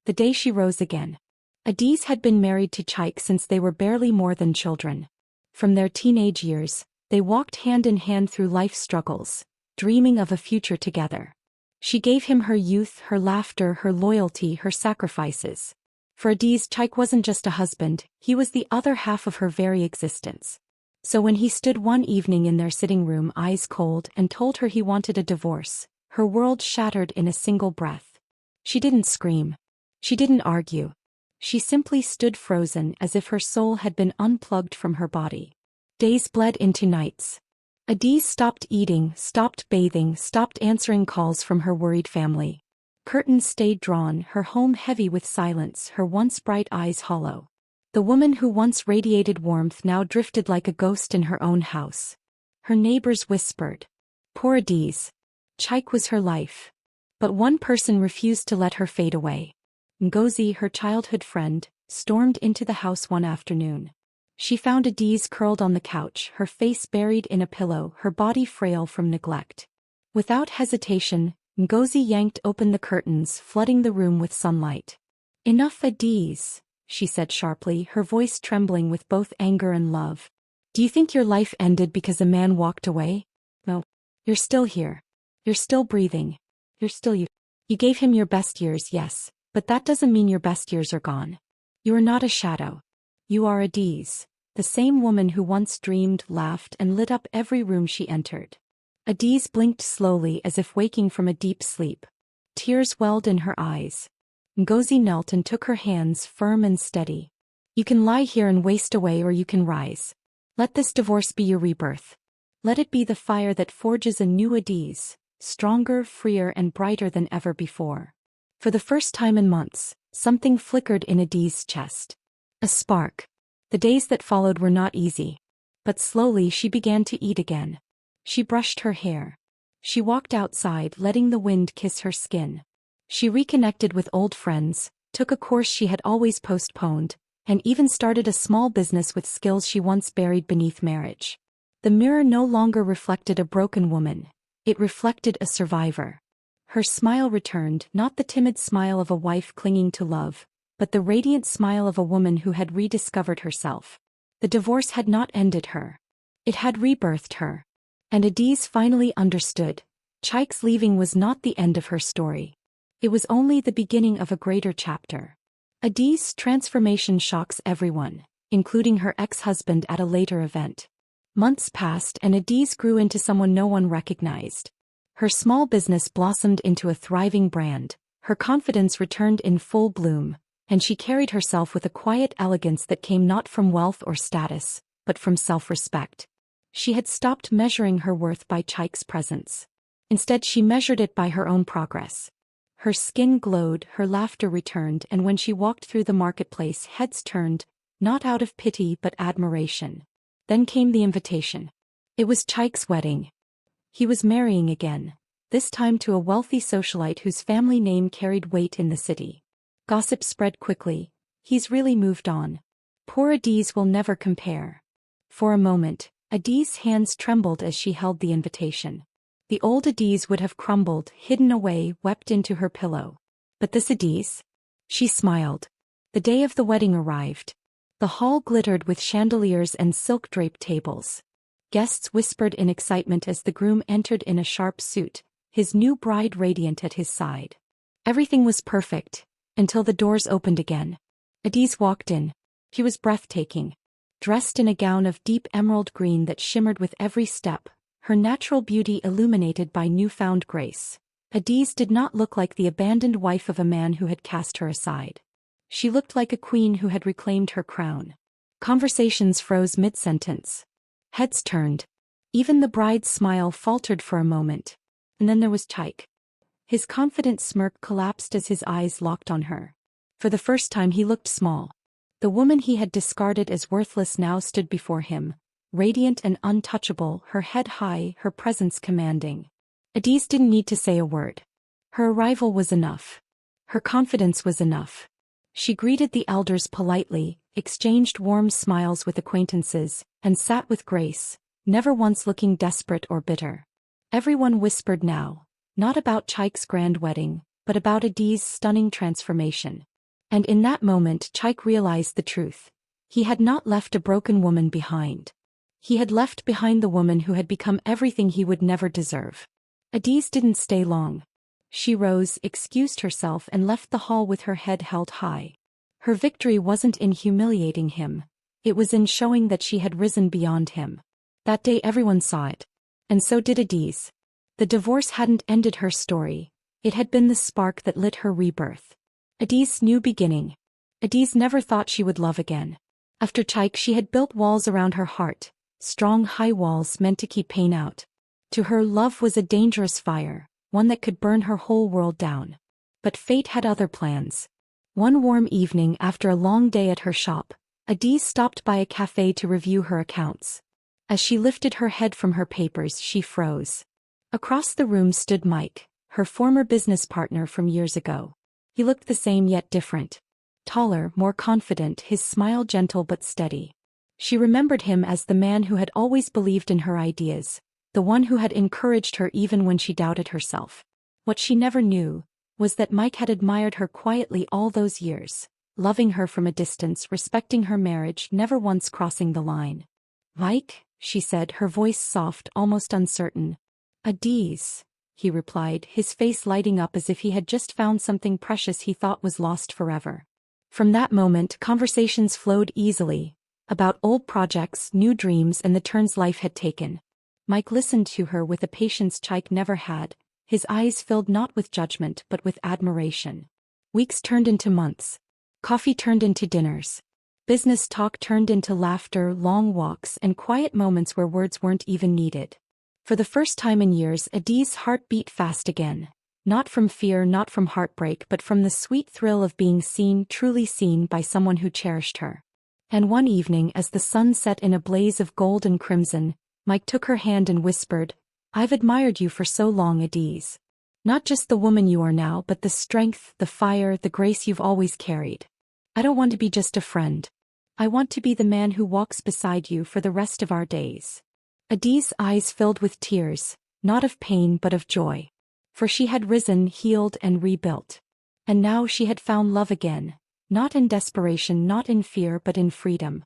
The day she rose again. Adaeze had been married to Chike since they were barely more than children. From their teenage years, they walked hand in hand through life's struggles, dreaming of a future together. She gave him her youth, her laughter, her loyalty, her sacrifices. For Adaeze, Chike wasn't just a husband, he was the other half of her very existence. So when he stood one evening in their sitting room eyes cold and told her he wanted a divorce, her world shattered in a single breath. She didn't scream. She didn't argue. She simply stood frozen as if her soul had been unplugged from her body. Days bled into nights. Adaeze stopped eating, stopped bathing, stopped answering calls from her worried family. Curtains stayed drawn, her home heavy with silence, her once bright eyes hollow. The woman who once radiated warmth now drifted like a ghost in her own house. Her neighbors whispered. Poor Adaeze. Chike was her life. But one person refused to let her fade away. Ngozi, her childhood friend, stormed into the house one afternoon. She found Adaeze curled on the couch, her face buried in a pillow, her body frail from neglect. Without hesitation, Ngozi yanked open the curtains, flooding the room with sunlight. Enough, Adaeze, she said sharply, her voice trembling with both anger and love. Do you think your life ended because a man walked away? No. You're still here. You're still breathing. You're still you. You gave him your best years, yes, but that doesn't mean your best years are gone. You are not a shadow. You are Adaeze, the same woman who once dreamed, laughed, and lit up every room she entered. Adaeze blinked slowly as if waking from a deep sleep. Tears welled in her eyes. Ngozi knelt and took her hands firm and steady. You can lie here and waste away, or you can rise. Let this divorce be your rebirth. Let it be the fire that forges a new Adaeze, stronger, freer, and brighter than ever before. For the first time in months, something flickered in Adaeze's chest. A spark. The days that followed were not easy. But slowly she began to eat again. She brushed her hair. She walked outside, letting the wind kiss her skin. She reconnected with old friends, took a course she had always postponed, and even started a small business with skills she once buried beneath marriage. The mirror no longer reflected a broken woman. It reflected a survivor. Her smile returned, not the timid smile of a wife clinging to love, but the radiant smile of a woman who had rediscovered herself. The divorce had not ended her. It had rebirthed her. And Adaeze finally understood. Chike's leaving was not the end of her story. It was only the beginning of a greater chapter. Adaeze's transformation shocks everyone, including her ex-husband at a later event. Months passed and Adaeze grew into someone no one recognized. Her small business blossomed into a thriving brand, her confidence returned in full bloom, and she carried herself with a quiet elegance that came not from wealth or status, but from self-respect. She had stopped measuring her worth by Chike's presence. Instead, she measured it by her own progress. Her skin glowed, her laughter returned, and when she walked through the marketplace, heads turned, not out of pity but admiration. Then came the invitation. It was Chike's wedding. He was marrying again, this time to a wealthy socialite whose family name carried weight in the city. Gossip spread quickly. He's really moved on. Poor Adaeze will never compare. For a moment, Adaeze's hands trembled as she held the invitation. The old Adaeze would have crumbled, hidden away, wept into her pillow. But this Adaeze? She smiled. The day of the wedding arrived. The hall glittered with chandeliers and silk-draped tables. Guests whispered in excitement as the groom entered in a sharp suit, his new bride radiant at his side. Everything was perfect, until the doors opened again. Adaeze walked in. He was breathtaking. Dressed in a gown of deep emerald green that shimmered with every step, her natural beauty illuminated by newfound grace. Adaeze did not look like the abandoned wife of a man who had cast her aside. She looked like a queen who had reclaimed her crown. Conversations froze mid-sentence. Heads turned. Even the bride's smile faltered for a moment. And then there was Chike. His confident smirk collapsed as his eyes locked on her. For the first time he looked small. The woman he had discarded as worthless now stood before him, radiant and untouchable, her head high, her presence commanding. Adaeze didn't need to say a word. Her arrival was enough. Her confidence was enough. She greeted the elders politely, exchanged warm smiles with acquaintances, and sat with grace, never once looking desperate or bitter. Everyone whispered now, not about Chike's grand wedding, but about Adaeze's stunning transformation. And in that moment Chike realized the truth. He had not left a broken woman behind. He had left behind the woman who had become everything he would never deserve. Adaeze didn't stay long. She rose, excused herself and left the hall with her head held high. Her victory wasn't in humiliating him. It was in showing that she had risen beyond him. That day everyone saw it. And so did Adaeze. The divorce hadn't ended her story. It had been the spark that lit her rebirth. Adaeze's new beginning. Adaeze never thought she would love again. After Chike she had built walls around her heart, strong high walls meant to keep pain out. To her love was a dangerous fire, one that could burn her whole world down. But fate had other plans. One warm evening after a long day at her shop, Adaeze stopped by a cafe to review her accounts. As she lifted her head from her papers she froze. Across the room stood Mike, her former business partner from years ago. He looked the same yet different. Taller, more confident, his smile gentle but steady. She remembered him as the man who had always believed in her ideas, the one who had encouraged her even when she doubted herself. What she never knew was that Mike had admired her quietly all those years, loving her from a distance, respecting her marriage, never once crossing the line. "Mike," she said, her voice soft, almost uncertain. "Adaeze," he replied, his face lighting up as if he had just found something precious he thought was lost forever. From that moment, conversations flowed easily, about old projects, new dreams, and the turns life had taken. Mike listened to her with a patience Chike never had, his eyes filled not with judgment but with admiration. Weeks turned into months. Coffee turned into dinners. Business talk turned into laughter, long walks, and quiet moments where words weren't even needed. For the first time in years, Adaeze's heart beat fast again. Not from fear, not from heartbreak, but from the sweet thrill of being seen, truly seen by someone who cherished her. And one evening, as the sun set in a blaze of gold and crimson, Mike took her hand and whispered, "I've admired you for so long, Adaeze. Not just the woman you are now, but the strength, the fire, the grace you've always carried. I don't want to be just a friend. I want to be the man who walks beside you for the rest of our days." Adaeze's eyes filled with tears, not of pain but of joy. For she had risen, healed, and rebuilt. And now she had found love again, not in desperation, not in fear, but in freedom.